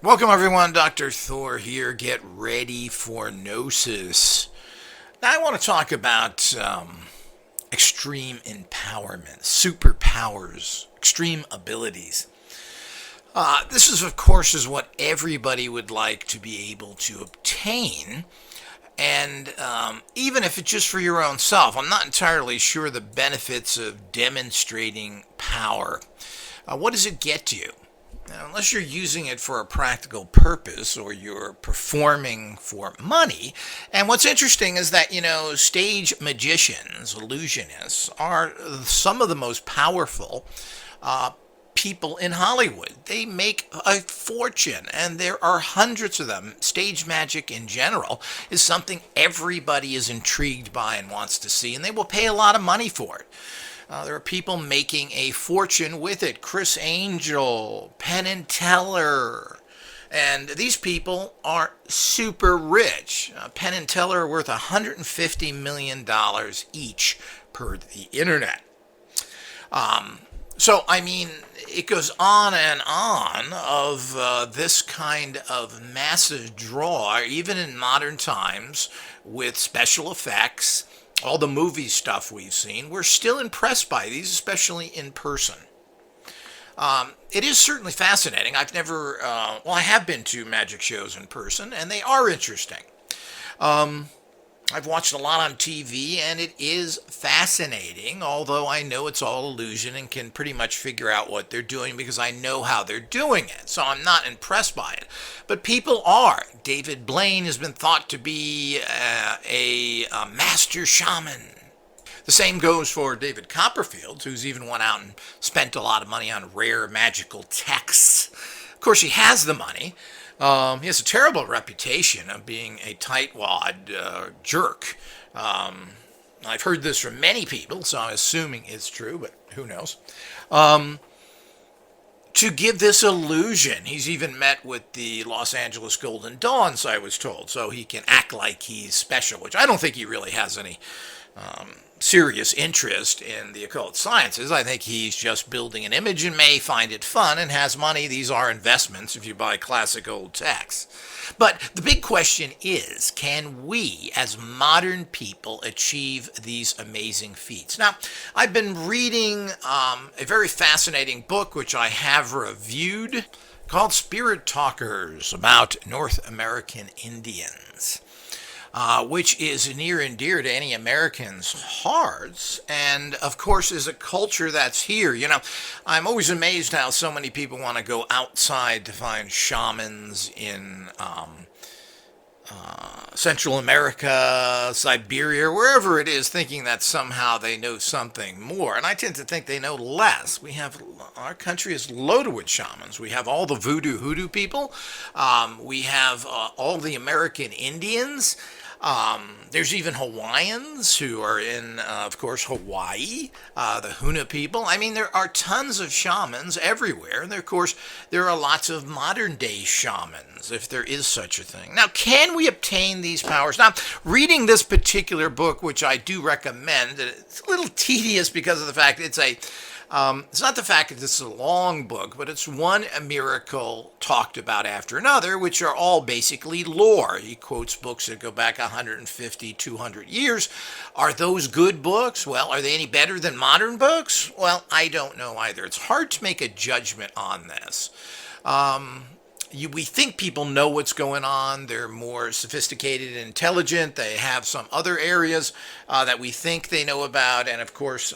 Welcome everyone, Dr. Thor here. Get ready for Gnosis. Now I want to talk about extreme empowerment, superpowers, extreme abilities. This is, of course, is what everybody would like to be able to obtain. And even if it's just for your own self, I'm not entirely sure the benefits of demonstrating power. What does it get you? Now, unless you're using it for a practical purpose or you're performing for money. And what's interesting is that, stage magicians, illusionists, are some of the most powerful people in Hollywood. They make a fortune, and there are hundreds of them. Stage magic in general is something everybody is intrigued by and wants to see, and they will pay a lot of money for it. There are people making a fortune with it. Chris Angel, Penn and Teller. And these people are super rich. Penn and Teller are worth $150 million each per the internet. It goes on and on of this kind of massive draw, even in modern times, with special effects. All the movie stuff we've seen, we're still impressed by these, especially in person. It is certainly fascinating. I have been to magic shows in person, and they are interesting. I've watched a lot on TV, and it is fascinating, although I know it's all illusion and can pretty much figure out what they're doing because I know how they're doing it, so I'm not impressed by it. But people are. David Blaine has been thought to be a master shaman. The same goes for David Copperfield, who's even went out and spent a lot of money on rare magical texts. Of course, he has the money. He has a terrible reputation of being a tightwad jerk. I've heard this from many people, so I'm assuming it's true, but who knows. To give this illusion, he's even met with the Los Angeles Golden Dawns, I was told, so he can act like he's special, which I don't think he really has any serious interest in the occult sciences. I think he's just building an image and may find it fun and has money. These are investments if you buy classic old texts. But the big question is, can we as modern people achieve these amazing feats? Now, I've been reading a very fascinating book which I have reviewed called Spirit Talkers about North American Indians. Which is near and dear to any American's hearts, and of course is a culture that's here. I'm always amazed how so many people want to go outside to find shamans in Central America, Siberia, wherever it is, thinking that somehow they know something more. And I tend to think they know less. Our country is loaded with shamans. We have all the voodoo hoodoo people. We have all the American Indians. There's even Hawaiians who are in, of course, Hawaii, the Huna people. I mean, there are tons of shamans everywhere. And, of course, there are lots of modern-day shamans, if there is such a thing. Now, can we obtain these powers? Now, reading this particular book, which I do recommend, it's a little tedious because of the fact it's not the fact that this is a long book, but it's one miracle talked about after another, which are all basically lore. He quotes books that go back 150, 200 years. Are those good books? Well, are they any better than modern books? Well, I don't know either. It's hard to make a judgment on this. We think people know what's going on. They're more sophisticated and intelligent. They have some other areas that we think they know about. And of course,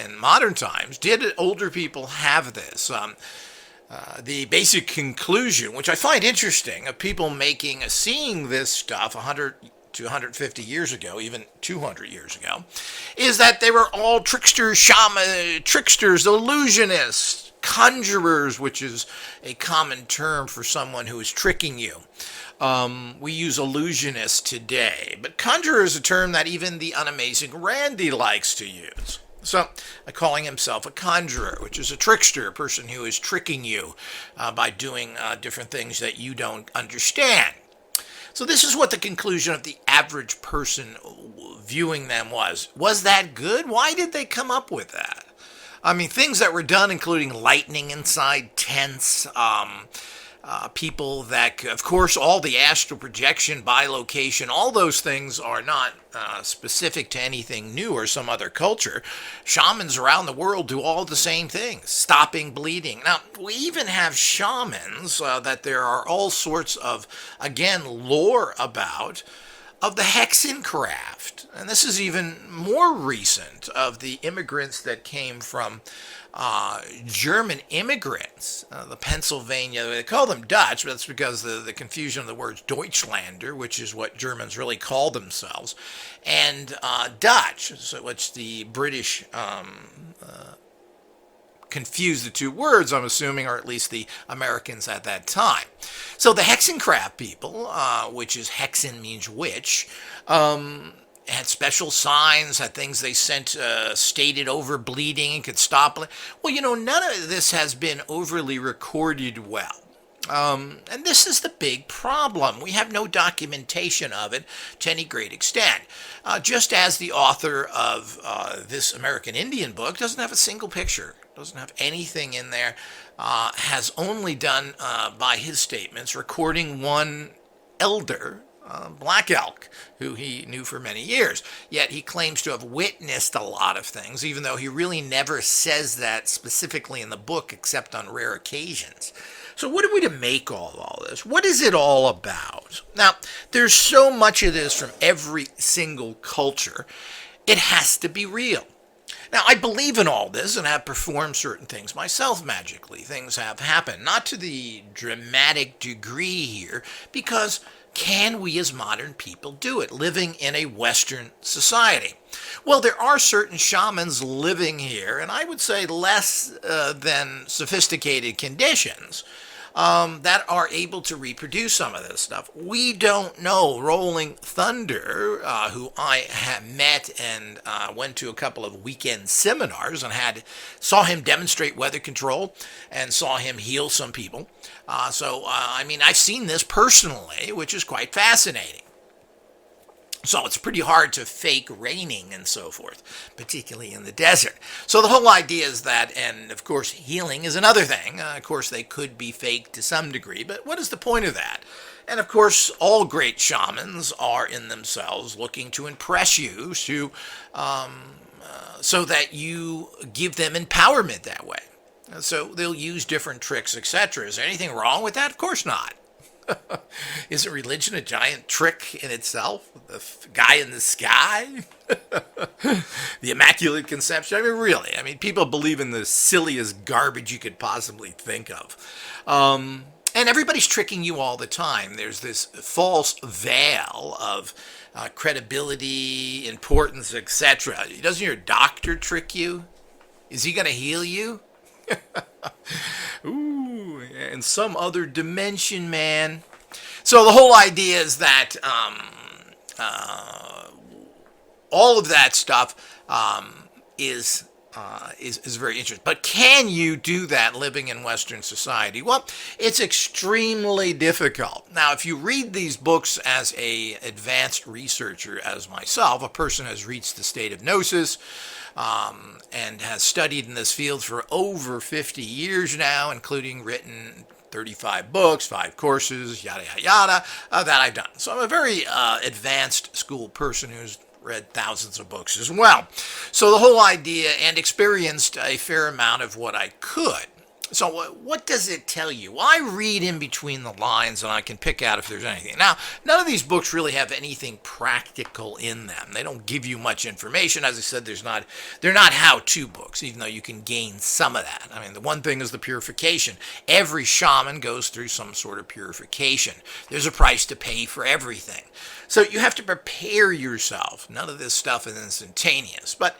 in modern times, did older people have this? The basic conclusion, which I find interesting, of people seeing this stuff 100 to 150 years ago, even 200 years ago, is that they were all tricksters, illusionists, conjurers, which is a common term for someone who is tricking you. We use illusionist today, but conjurer is a term that even the unamazing Randy likes to use. So, calling himself a conjurer, which is a trickster, a person who is tricking you by doing different things that you don't understand. So this is what the conclusion of the average person viewing them was. Was that good? Why did they come up with that? I mean, things that were done, including lightning inside tents, people that, of course, all the astral projection, bilocation, all those things are not specific to anything new or some other culture. Shamans around the world do all the same things, stopping bleeding. Now, we even have shamans that there are all sorts of, again, lore about, of the Hexencraft. And this is even more recent, of the immigrants that came from German immigrants, the Pennsylvania, they call them Dutch, but that's because the confusion of the words Deutschlander, which is what Germans really call themselves, and Dutch, so which the British confuse the two words, I'm assuming, or at least the Americans at that time. So the Hexencraft people, which is Hexen means witch, had special signs, had things they sent stated over bleeding and could stop. Well, none of this has been overly recorded well. And this is the big problem. We have no documentation of it to any great extent. Just as the author of this American Indian book doesn't have a single picture, doesn't have anything in there, has only done, by his statements, recording one elder, Black Elk, who he knew for many years. Yet he claims to have witnessed a lot of things, even though he really never says that specifically in the book except on rare occasions. So what are we to make of all this? What is it all about? Now, there's so much of this from every single culture. It has to be real. Now, I believe in all this and have performed certain things myself magically. Things have happened, not to the dramatic degree here, because can we as modern people do it, living in a Western society? Well, there are certain shamans living here, and I would say less than sophisticated conditions, that are able to reproduce some of this stuff. We don't know. Rolling Thunder, who I have met and went to a couple of weekend seminars and saw him demonstrate weather control and saw him heal some people. I've seen this personally, which is quite fascinating. So it's pretty hard to fake raining and so forth, particularly in the desert. So the whole idea is that, and of course healing is another thing. Of course they could be faked to some degree, but what is the point of that? And of course all great shamans are in themselves looking to impress you so that you give them empowerment that way. So they'll use different tricks, etc. Is there anything wrong with that? Of course not. Isn't religion a giant trick in itself? The guy in the sky? The Immaculate Conception? Really. People believe in the silliest garbage you could possibly think of. And everybody's tricking you all the time. There's this false veil of credibility, importance, etc. Doesn't your doctor trick you? Is he going to heal you? Ooh, in some other dimension, man. So the whole idea is that all of that stuff is very interesting. But can you do that living in Western society? Well, it's extremely difficult. Now, if you read these books as a advanced researcher, as myself, a person has reached the state of gnosis, and has studied in this field for over 50 years now, including written 35 books, 5 courses, yada, yada, yada, that I've done. So I'm a very advanced school person who's read thousands of books as well. So the whole idea, and experienced a fair amount of what I could. So what does it tell you? Well, I read in between the lines and I can pick out if there's anything. Now, none of these books really have anything practical in them. They don't give you much information. As I said, they're not how-to books, even though you can gain some of that. The one thing is the purification. Every shaman goes through some sort of purification. There's a price to pay for everything. So you have to prepare yourself. None of this stuff is instantaneous. But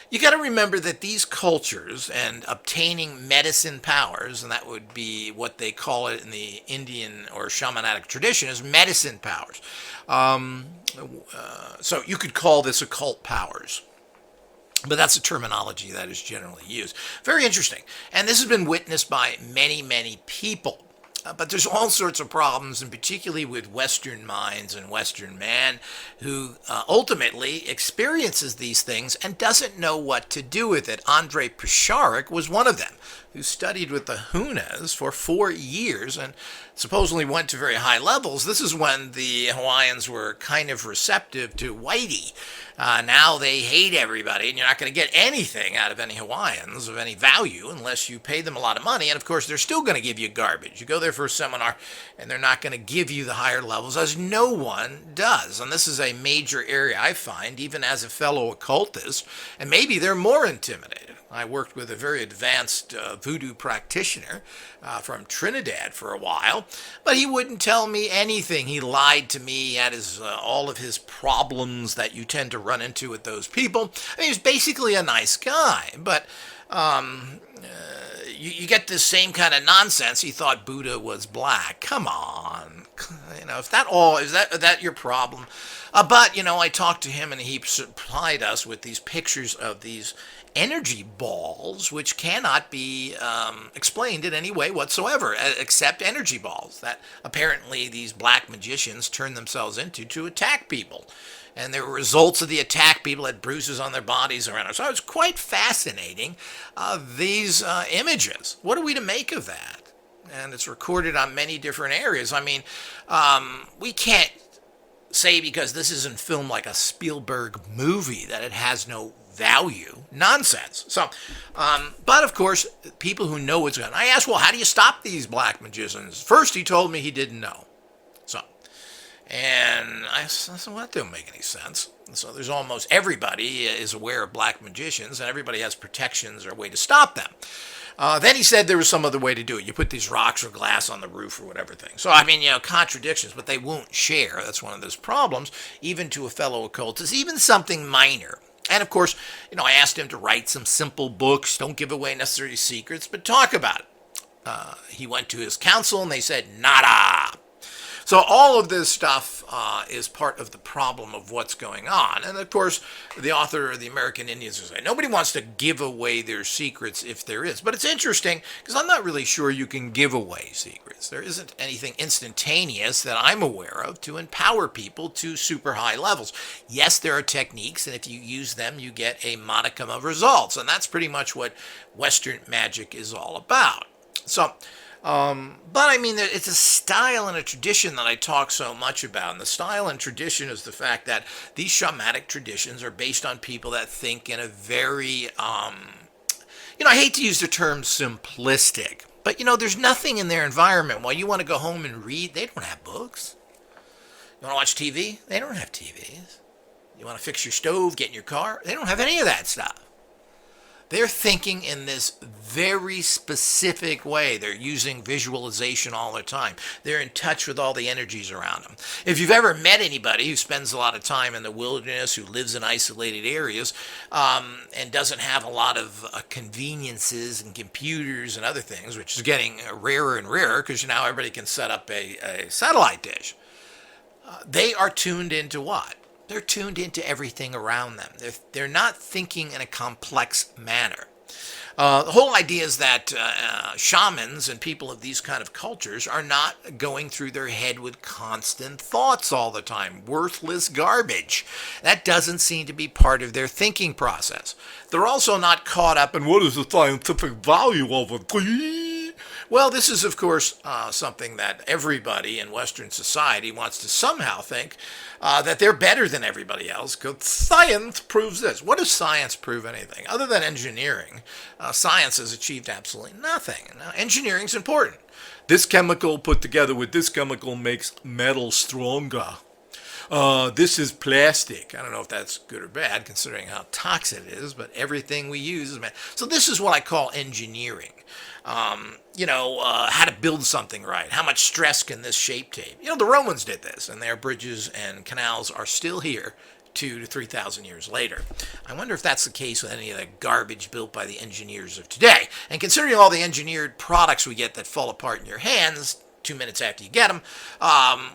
you got to remember that these cultures and obtaining medicine powers, and that would be what they call it in the Indian or shamanic tradition, is medicine powers. So you could call this occult powers. But that's a terminology that is generally used. Very interesting. And this has been witnessed by many, many people. But there's all sorts of problems, and particularly with Western minds and Western man, who ultimately experiences these things and doesn't know what to do with it. Andrei Pisharik was one of them, who studied with the Hunas for 4 years and supposedly went to very high levels. This is when the Hawaiians were kind of receptive to whitey. Now they hate everybody, and you're not going to get anything out of any Hawaiians of any value unless you pay them a lot of money. And of course, they're still going to give you garbage. You go there for a seminar, and they're not going to give you the higher levels, as no one does. And this is a major area I find, even as a fellow occultist, and maybe they're more intimidated. I worked with a very advanced voodoo practitioner from Trinidad for a while, but he wouldn't tell me anything. He lied to me. He had all of his problems that you tend to run into with those people. I mean, he was basically a nice guy, but you get this same kind of nonsense. He thought Buddha was black. Come on, if that your problem? But I talked to him, and he supplied us with these pictures of these energy balls, which cannot be explained in any way whatsoever, except energy balls that apparently these black magicians turn themselves into to attack people. And the results of the attack, people had bruises on their bodies around it. So it was quite fascinating, these images. What are we to make of that? And it's recorded on many different areas. I mean, we can't say because this isn't filmed like a Spielberg movie that it has no value. Nonsense. So, but of course, people who know what's going on. I asked, well, how do you stop these black magicians? First, he told me he didn't know. So, and I said, well, that don't make any sense. So there's almost everybody is aware of black magicians, and everybody has protections or a way to stop them. Then he said there was some other way to do it. You put these rocks or glass on the roof or whatever thing. So, I mean, contradictions, but they won't share. That's one of those problems, even to a fellow occultist, even something minor. And of course, I asked him to write some simple books. Don't give away necessary secrets, but talk about it. He went to his council, and they said, nada. So all of this stuff is part of the problem of what's going on. And of course, the author of the American Indians will say, nobody wants to give away their secrets if there is. But it's interesting, because I'm not really sure you can give away secrets. There isn't anything instantaneous that I'm aware of to empower people to super high levels. Yes, there are techniques, and if you use them, you get a modicum of results. And that's pretty much what Western magic is all about. So, but I mean, it's a style and a tradition that I talk so much about. And the style and tradition is the fact that these shamanic traditions are based on people that think in a very, I hate to use the term simplistic, but there's nothing in their environment. While you want to go home and read, they don't have books. You want to watch TV? They don't have TVs. You want to fix your stove, get in your car? They don't have any of that stuff. They're thinking in this very specific way. They're using visualization all the time. They're in touch with all the energies around them. If you've ever met anybody who spends a lot of time in the wilderness, who lives in isolated areas, and doesn't have a lot of conveniences and computers and other things, which is getting rarer and rarer because now everybody can set up a satellite dish, they are tuned into what? They're tuned into everything around them. They're not thinking in a complex manner. The whole idea is that shamans and people of these kind of cultures are not going through their head with constant thoughts all the time, worthless garbage. That doesn't seem to be part of their thinking process. They're also not caught up in what is the scientific value of it. Well, this is, of course, something that everybody in Western society wants to somehow think that they're better than everybody else, because science proves this. What does science prove anything? Other than engineering, science has achieved absolutely nothing. Now, engineering's important. This chemical put together with this chemical makes metal stronger. This is plastic. I don't know if that's good or bad, considering how toxic it is, but everything we use is metal. So this is what I call engineering. How to build something right. How much stress can this shape take? The Romans did this, and their bridges and canals are still here 2,000 to 3,000 years later. I wonder if that's the case with any of the garbage built by the engineers of today. And considering all the engineered products we get that fall apart in your hands 2 minutes after you get them,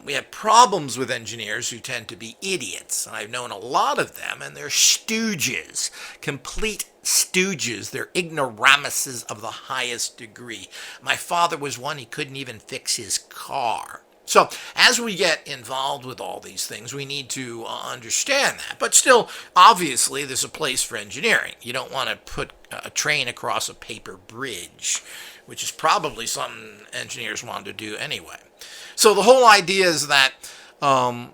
we have problems with engineers who tend to be idiots. I've known a lot of them, and they're stooges, complete stooges. They're ignoramuses of the highest degree. My father was one, he couldn't even fix his car. So as we get involved with all these things, we need to understand that. But still, obviously, there's a place for engineering. You don't want to put a train across a paper bridge, which is probably something engineers want to do anyway. So the whole idea is that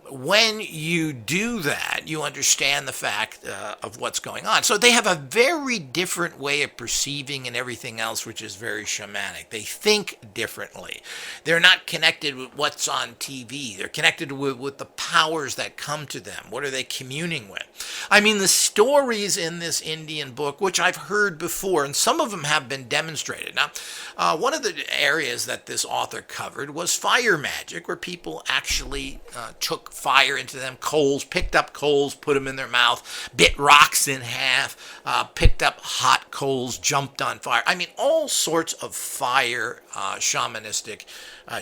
when you do that, you understand the fact of what's going on. So they have a very different way of perceiving and everything else, which is very shamanic. They think differently. They're not connected with what's on TV. They're connected with the powers that come to them. What are they communing with? I mean, the stories in this Indian book, which I've heard before, and some of them have been demonstrated. Now, one of the areas that this author covered was fire magic, where people actually took fire into them, coals, picked up coals, put them in their mouth, bit rocks in half, picked up hot coals, jumped on fire. I mean, all sorts of fire shamanistic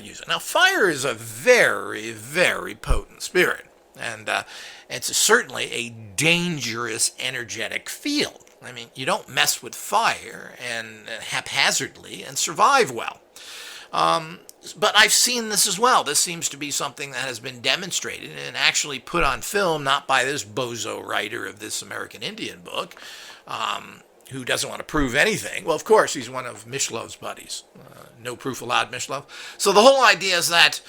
use. Now, fire is a very, very potent spirit, and it's certainly a dangerous energetic field. I mean, you don't mess with fire and haphazardly and survive well. But I've seen this as well. This seems to be something that has been demonstrated and actually put on film, not by this bozo writer of this American Indian book, who doesn't want to prove anything. Well, of course, he's one of Mishlov's buddies. No proof allowed, Mishlov. So the whole idea is that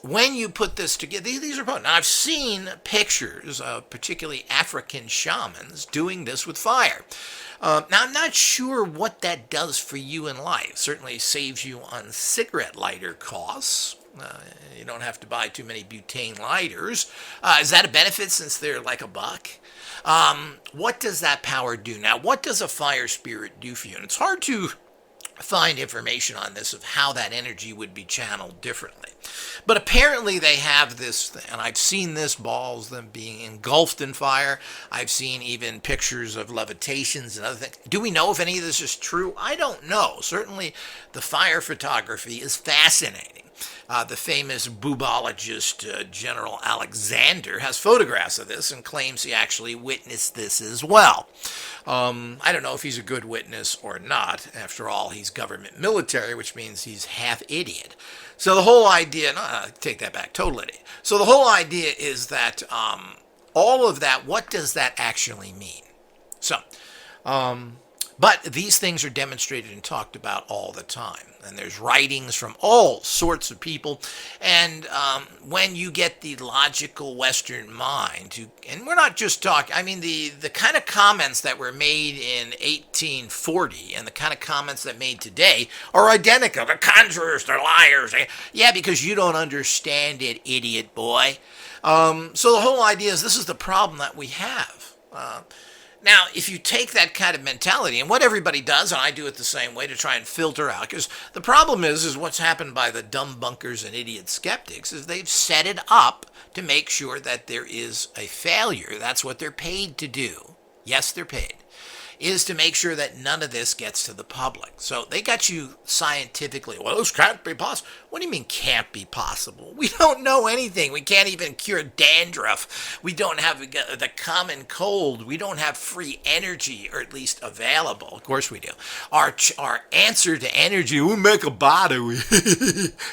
when you put this together, these are potent. Now, I've seen pictures of particularly African shamans doing this with fire. Now, I'm not sure what that does for you in life. Certainly saves you on cigarette lighter costs. You don't have to buy too many butane lighters. Is that a benefit since they're like $1? What does that power do? Now, what does a fire spirit do for you? And it's hard to find information on this of how that energy would be channeled differently. But apparently they have this, and I've seen this, balls, them being engulfed in fire. I've seen even pictures of levitations and other things. Do we know if any of this is true? I don't know. Certainly the fire photography is fascinating. The famous bubologist General Alexander has photographs of this and claims he actually witnessed this as well. I don't know if he's a good witness or not. After all, he's government military, which means he's half idiot. So the whole idea, no, take that back, total idiot. So the whole idea is that all of that, what does that actually mean? So, but these things are demonstrated and talked about all the time. And there's writings from all sorts of people. And when you get the logical Western mind, and we're not just talking, I mean, the kind of comments that were made in 1840 and the kind of comments that made today are identical. They're conjurers, they're liars. Yeah, because you don't understand it, idiot boy. So the whole idea is this is the problem that we have. Now, if you take that kind of mentality, and what everybody does, and I do it the same way to try and filter out, because the problem is what's happened by the dumb bunkers and idiot skeptics is they've set it up to make sure that there is a failure. That's what they're paid to do. Yes, they're paid. Is to make sure that none of this gets to the public. So they got you scientifically, well, this can't be possible. What do you mean can't be possible? We don't know anything. We can't even cure dandruff. We don't have the common cold. We don't have free energy, or at least available. Of course we do. Our answer to energy, we make a battery.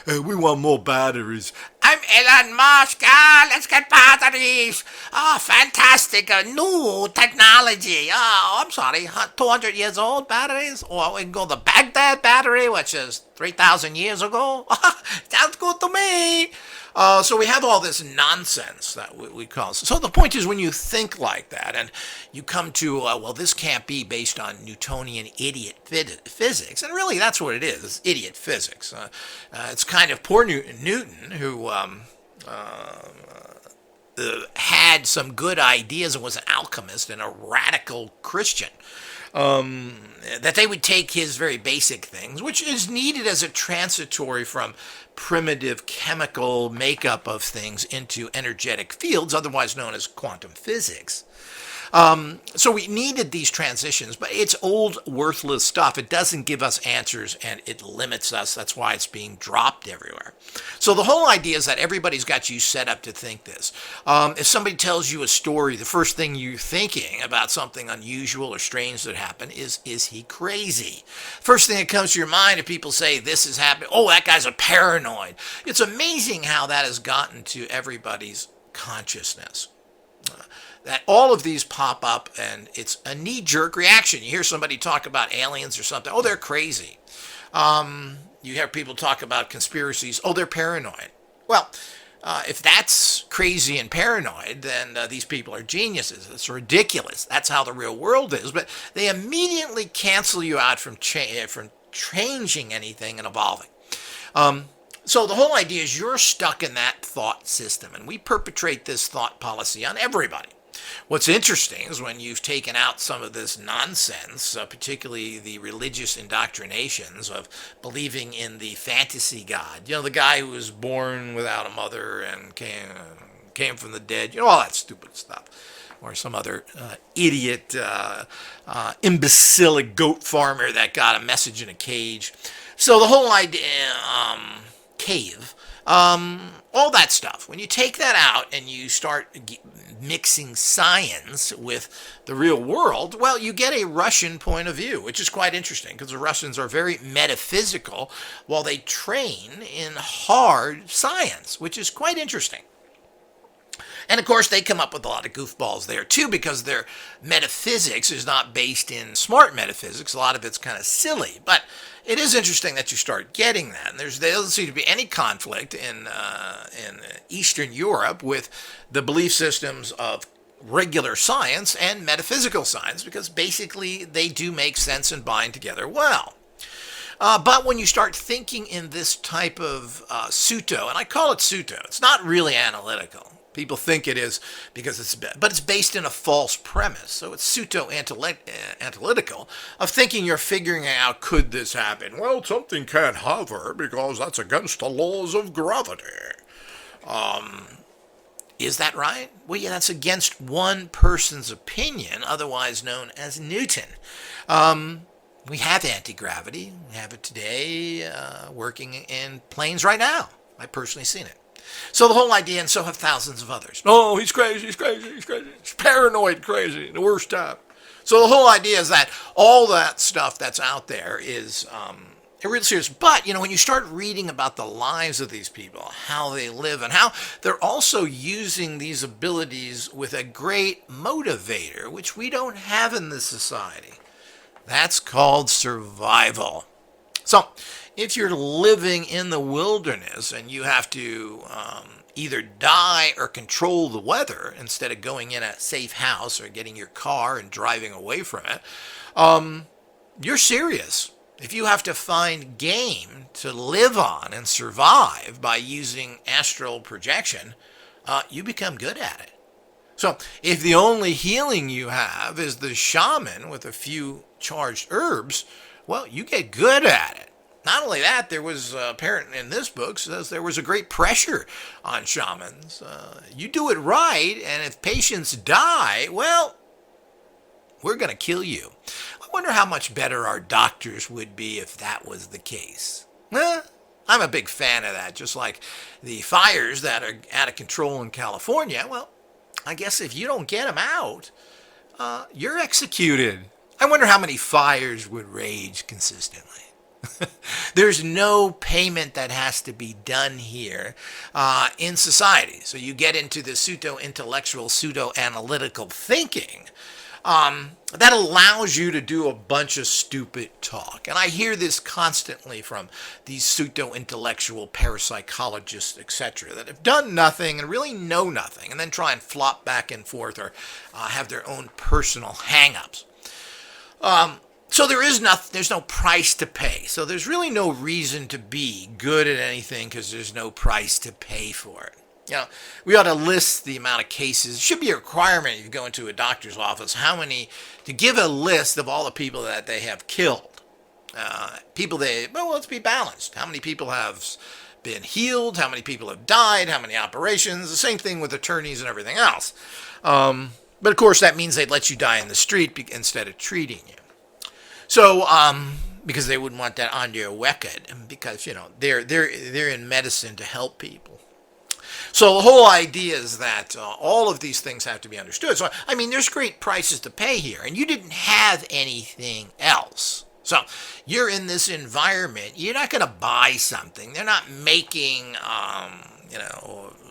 We want more batteries. I'm Elon Musk. Let's get batteries. Fantastic. New technology. I'm sorry. 200 years old batteries? Or we can go the Baghdad battery, which is 3,000 years ago. Sounds good to me. So we have all this nonsense that we call. So the point is when you think like that and you come to, well, this can't be based on Newtonian idiot physics. And really that's what it is. It's idiot physics. It's kind of poor Newton who had some good ideas and was an alchemist and a radical Christian. That they would take his very basic things, which is needed as a transitory from primitive chemical makeup of things into energetic fields, otherwise known as quantum physics. So we needed these transitions, but it's old, worthless stuff. It doesn't give us answers and it limits us. That's why it's being dropped everywhere. So the whole idea is that everybody's got you set up to think this. If somebody tells you a story, the first thing you're thinking about something unusual or strange that happened is he crazy? First thing that comes to your mind if people say this is happening, oh, that guy's a paranoid. It's amazing how that has gotten to everybody's consciousness. That all of these pop up and it's a knee-jerk reaction. You hear somebody talk about aliens or something, oh, they're crazy. You hear people talk about conspiracies, oh, they're paranoid. Well, if that's crazy and paranoid, then these people are geniuses. It's ridiculous. That's how the real world is. But they immediately cancel you out from changing anything and evolving. So the whole idea is you're stuck in that thought system, and we perpetrate this thought policy on everybody. What's interesting is when you've taken out some of this nonsense, particularly the religious indoctrinations of believing in the fantasy God, you know, the guy who was born without a mother and came from the dead, you know, all that stupid stuff. Or some other idiot, imbecilic goat farmer that got a message in a cage. So the whole idea, cave, all that stuff. When you take that out and you start mixing science with the real world, well, you get a Russian point of view, which is quite interesting because the Russians are very metaphysical while they train in hard science, which is quite interesting. And of course, they come up with a lot of goofballs there too, because their metaphysics is not based in smart metaphysics. A lot of it's kind of silly, but it is interesting that you start getting that. And there doesn't seem to be any conflict in Eastern Europe with the belief systems of regular science and metaphysical science, because basically they do make sense and bind together well. But when you start thinking in this type of pseudo, and I call it pseudo, it's not really analytical. People think it is because it's based in a false premise. So it's pseudo-analytical of thinking you're figuring out, could this happen? Well, something can't hover because that's against the laws of gravity. Is that right? Well, yeah, that's against one person's opinion, otherwise known as Newton. We have anti-gravity. We have it today working in planes right now. I've personally seen it. So the whole idea, and so have thousands of others. Oh, he's crazy, he's crazy, he's crazy. He's paranoid crazy, the worst type. So the whole idea is that all that stuff that's out there is really serious. But, you know, when you start reading about the lives of these people, how they live, and how they're also using these abilities with a great motivator, which we don't have in this society. That's called survival. So, if you're living in the wilderness and you have to either die or control the weather instead of going in a safe house or getting your car and driving away from it, you're serious. If you have to find game to live on and survive by using astral projection, you become good at it. So if the only healing you have is the shaman with a few charged herbs, well, you get good at it. Not only that, there was apparent in this book says there was a great pressure on shamans. You do it right, and if patients die, well, we're going to kill you. I wonder how much better our doctors would be if that was the case. I'm a big fan of that. Just like the fires that are out of control in California. Well, I guess if you don't get them out, you're executed. I wonder how many fires would rage consistently. There's no payment that has to be done here in society. So you get into the pseudo-intellectual, pseudo-analytical thinking that allows you to do a bunch of stupid talk. And I hear this constantly from these pseudo-intellectual parapsychologists, etc., that have done nothing and really know nothing, and then try and flop back and forth or have their own personal hang-ups. So there's no price to pay. So there's really no reason to be good at anything because there's no price to pay for it. You know, we ought to list the amount of cases. It should be a requirement if you go into a doctor's office, to give a list of all the people that they have killed. Let's be balanced. How many people have been healed? How many people have died? How many operations? The same thing with attorneys and everything else. But of course, that means they'd let you die in the street instead of treating you. So, because they wouldn't want that on their record, because they're in medicine to help people. So the whole idea is that all of these things have to be understood. So I mean, there's great prices to pay here, and you didn't have anything else. So you're in this environment. You're not going to buy something. They're not making,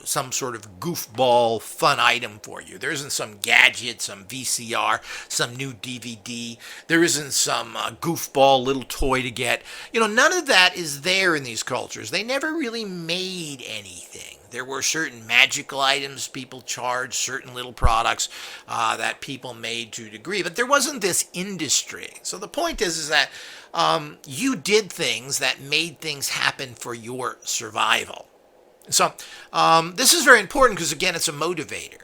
some sort of goofball fun item for you. There isn't some gadget, some VCR, some new DVD. There isn't some goofball little toy to get. None of that is there in these cultures. They never really made anything. There were certain magical items people charged, certain little products that people made to a degree, but there wasn't this industry. So the point is that you did things that made things happen for your survival. So this is very important because, again, it's a motivator.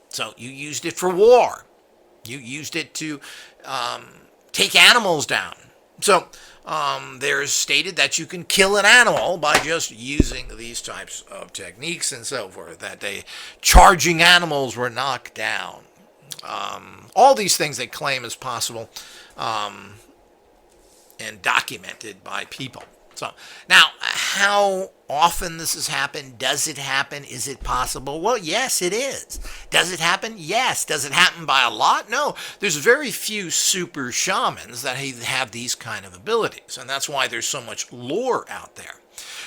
So you used it for war. You used it to take animals down. So there's stated that you can kill an animal by just using these types of techniques and so forth, that charging animals were knocked down. All these things they claim is possible and documented by people. So now, how often this has happened? Does it happen? Is it possible? Well, yes, it is. Does it happen? Yes. Does it happen by a lot? No. There's very few super shamans that have these kind of abilities, and that's why there's so much lore out there.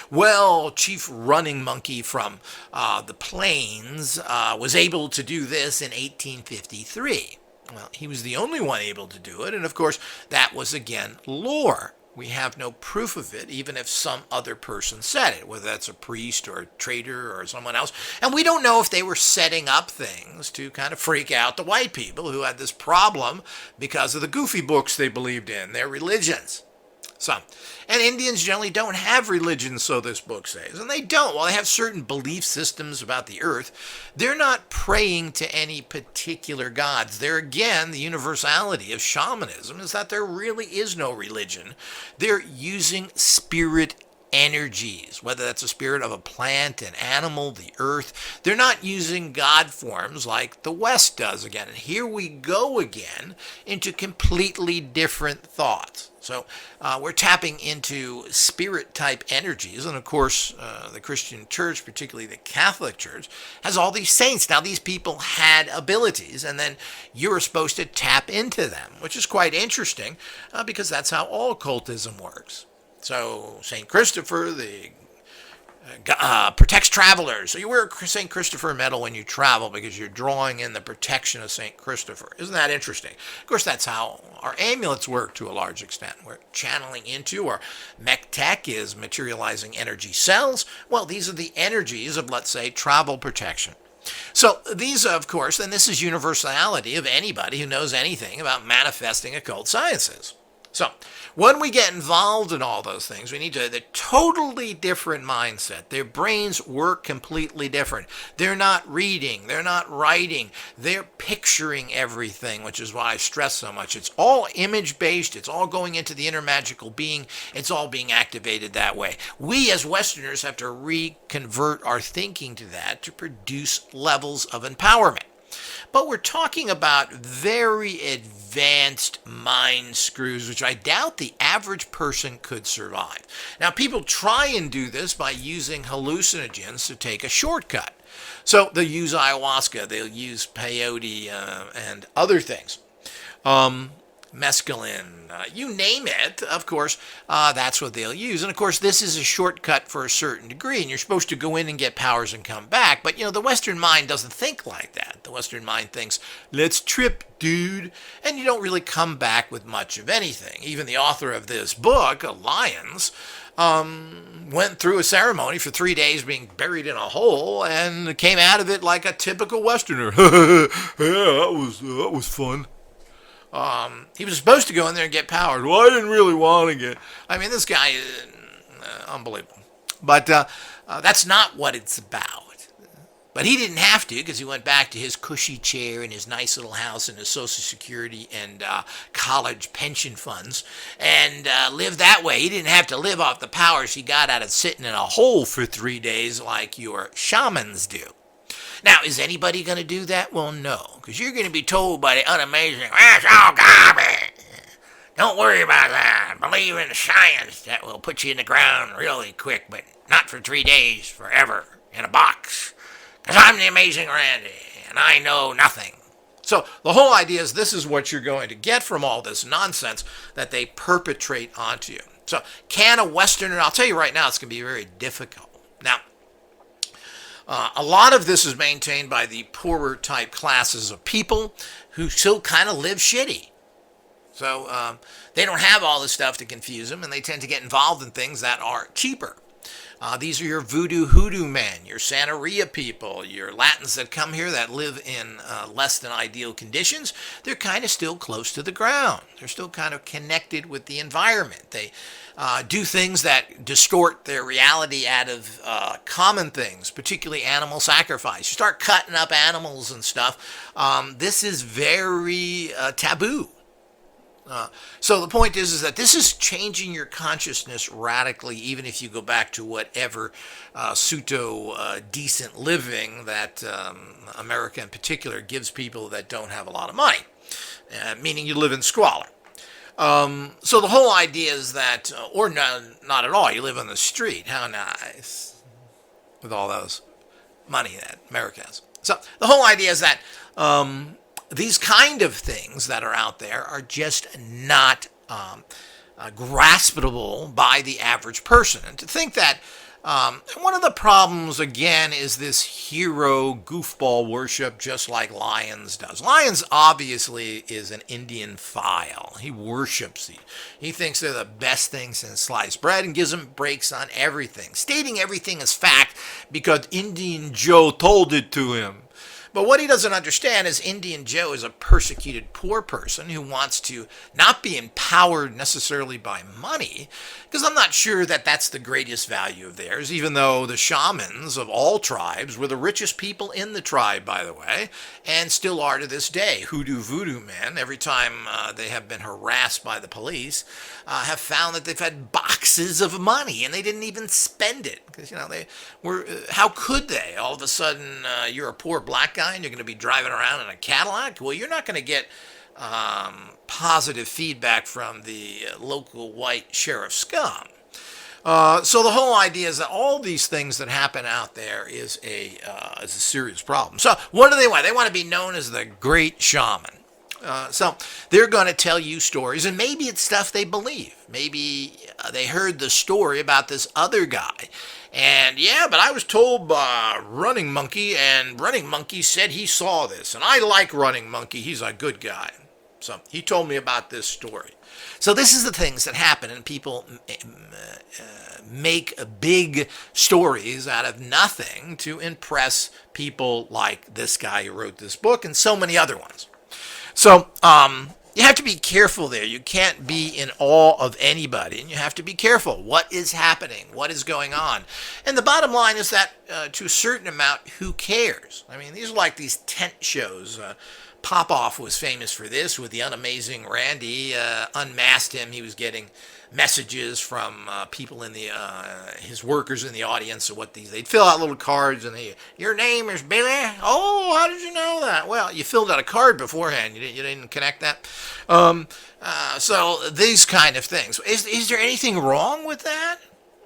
Well, Chief Running Monkey from the Plains was able to do this in 1853. Well, he was the only one able to do it, and of course, that was, again, lore. We have no proof of it, even if some other person said it, whether that's a priest or a trader or someone else. And we don't know if they were setting up things to kind of freak out the white people who had this problem because of the goofy books they believed in, their religions. So, and Indians generally don't have religions, so this book says. And they don't. While they have certain belief systems about the earth, they're not praying to any particular gods. There again, the universality of shamanism is that there really is no religion. They're using spirit energies, whether that's a spirit of a plant, an animal, the earth. They're not using God forms like the West does again. And here we go again into completely different thoughts. So we're tapping into spirit-type energies. And, of course, the Christian church, particularly the Catholic Church, has all these saints. Now, these people had abilities, and then you were supposed to tap into them, which is quite interesting because that's how all occultism works. So St. Christopher, protects travelers. So you wear a St. Christopher medal when you travel because you're drawing in the protection of St. Christopher. Isn't that interesting? Of course, that's how our amulets work to a large extent. We're channeling into, or mech-tech is materializing energy cells. Well, these are the energies of, let's say, travel protection. So these, of course, and this is universality of anybody who knows anything about manifesting occult sciences. So when we get involved in all those things, we need to have a totally different mindset. Their brains work completely different. They're not reading. They're not writing. They're picturing everything, which is why I stress so much. It's all image-based. It's all going into the inner magical being. It's all being activated that way. We as Westerners have to reconvert our thinking to that to produce levels of empowerment. But we're talking about very advanced mind screws, which I doubt the average person could survive. Now, people try and do this by using hallucinogens to take a shortcut. So they'll use ayahuasca, they'll use peyote, and other things. Mescaline, you name it, of course, that's what they'll use. And of course, this is a shortcut for a certain degree, and you're supposed to go in and get powers and come back. But, the Western mind doesn't think like that. The Western mind thinks, let's trip, dude. And you don't really come back with much of anything. Even the author of this book, Lyons, went through a ceremony for 3 days being buried in a hole and came out of it like a typical Westerner. Yeah, that was fun. He was supposed to go in there and get powered. Well, I didn't really want to get... this guy is unbelievable. But that's not what it's about. But he didn't have to, because he went back to his cushy chair and his nice little house and his Social Security and college pension funds and lived that way. He didn't have to live off the powers he got out of sitting in a hole for 3 days like your shamans do. Now, is anybody going to do that? Well, no, because you're going to be told by the unamazing, that's all garbage. Don't worry about that. Believe in science. That will put you in the ground really quick, but not for 3 days, forever, in a box. Because I'm the amazing Randy, and I know nothing. So the whole idea is this is what you're going to get from all this nonsense that they perpetrate onto you. So can a Westerner, I'll tell you right now, it's going to be very difficult. Now, a lot of this is maintained by the poorer type classes of people who still kind of live shitty. So they don't have all this stuff to confuse them, and they tend to get involved in things that are cheaper. These are your voodoo hoodoo men, your Santeria people, your Latins that come here that live in less than ideal conditions. They're kind of still close to the ground. They're still kind of connected with the environment. They do things that distort their reality out of common things, particularly animal sacrifice. You start cutting up animals and stuff. This is very taboo. So the point is that this is changing your consciousness radically, even if you go back to whatever decent living that America in particular gives people that don't have a lot of money, meaning you live in squalor. So the whole idea is that, or not at all, you live on the street. How nice, with all those money that America has. So the whole idea is that these kind of things that are out there are just not graspable by the average person. And to think that one of the problems, again, is this hero goofball worship, just like Lyons does. Lyons obviously is an Indian file. He worships these. He thinks they're the best thing since sliced bread and gives them breaks on everything, stating everything as fact because Indian Joe told it to him. But what he doesn't understand is Indian Joe is a persecuted poor person who wants to not be empowered necessarily by money, because I'm not sure that that's the greatest value of theirs, even though the shamans of all tribes were the richest people in the tribe, by the way, and still are to this day. Hoodoo voodoo men, every time they have been harassed by the police, have found that they've had boxes of money and they didn't even spend it. Because, they were, how could they? All of a sudden, you're a poor black guy and you're going to be driving around in a Cadillac? Well, you're not going to get positive feedback from the local white sheriff scum. So the whole idea is that all these things that happen out there is a serious problem. So what do they want? They want to be known as the great shaman. So they're going to tell you stories, and maybe it's stuff they believe. Maybe they heard the story about this other guy. And yeah, but I was told by Running Monkey, and Running Monkey said he saw this. And I like Running Monkey. He's a good guy. So he told me about this story. So this is the things that happen, and people make big stories out of nothing to impress people like this guy who wrote this book and so many other ones. So you have to be careful there. You can't be in awe of anybody, and you have to be careful. What is happening? What is going on? And the bottom line is that to a certain amount, who cares? I mean, these are like these tent shows. Popoff was famous for this with the unamazing Randy. Unmasked him. He was getting messages from people in the his workers in the audience. So they'd fill out little cards, and your name is Billy. Oh, how did you know that? Well, you filled out a card beforehand. You didn't connect that. So these kind of things. Is there anything wrong with that?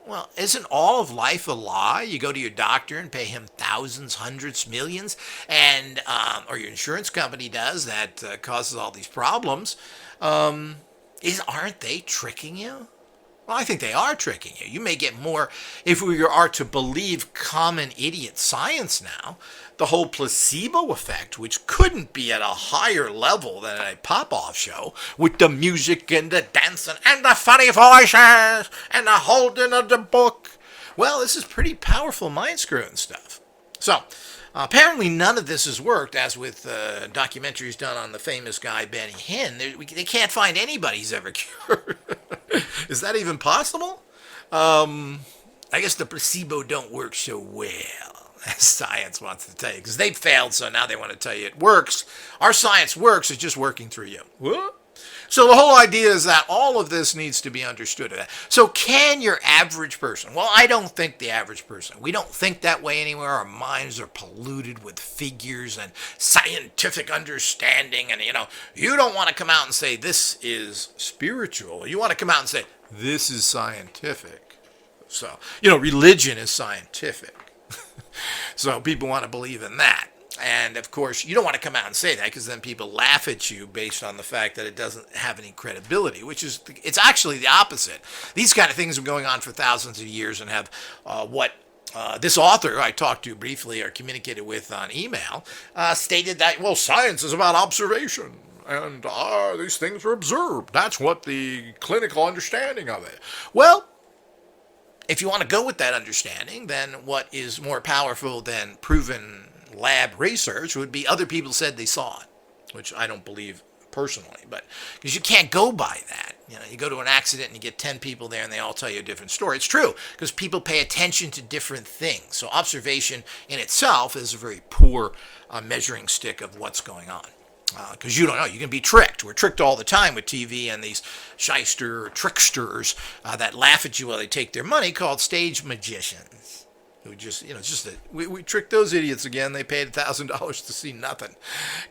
Well, isn't all of life a lie? You go to your doctor and pay him thousands, hundreds, millions, and or your insurance company does. That causes all these problems. Aren't they tricking you? Well, I think they are tricking you. You may get more, if we are to believe common idiot science now, the whole placebo effect, which couldn't be at a higher level than a pop-off show, with the music and the dancing and the funny voices and the holding of the book. Well, this is pretty powerful mind-screwing stuff. So, apparently none of this has worked, as with documentaries done on the famous guy Benny Hinn. They can't find anybody he's ever cured. Is that even possible? I guess the placebo don't work so well, as science wants to tell you, because they've failed, so now they want to tell you it works. Our science works, it's just working through you. What? So the whole idea is that all of this needs to be understood. So can your average person? Well, I don't think the average person. We don't think that way anymore. Our minds are polluted with figures and scientific understanding. And, you don't want to come out and say this is spiritual. You want to come out and say this is scientific. So, religion is scientific. So people want to believe in that. And of course, you don't want to come out and say that because then people laugh at you based on the fact that it doesn't have any credibility, it's actually the opposite. These kind of things have been going on for thousands of years and have this author I talked to briefly or communicated with on email stated that, well, science is about observation. And these things were observed. That's what the clinical understanding of it. Well, if you want to go with that understanding, then what is more powerful than proven lab research would be other people said they saw it, which I don't believe personally, but because you can't go by that. You go to an accident and you get 10 people there and they all tell you a different story. It's true because people pay attention to different things. So observation in itself is a very poor measuring stick of what's going on. Because you don't know. You can be tricked. We're tricked all the time with TV and these shyster tricksters that laugh at you while they take their money, called stage magicians. Who just, we tricked those idiots again. They paid $1,000 to see nothing.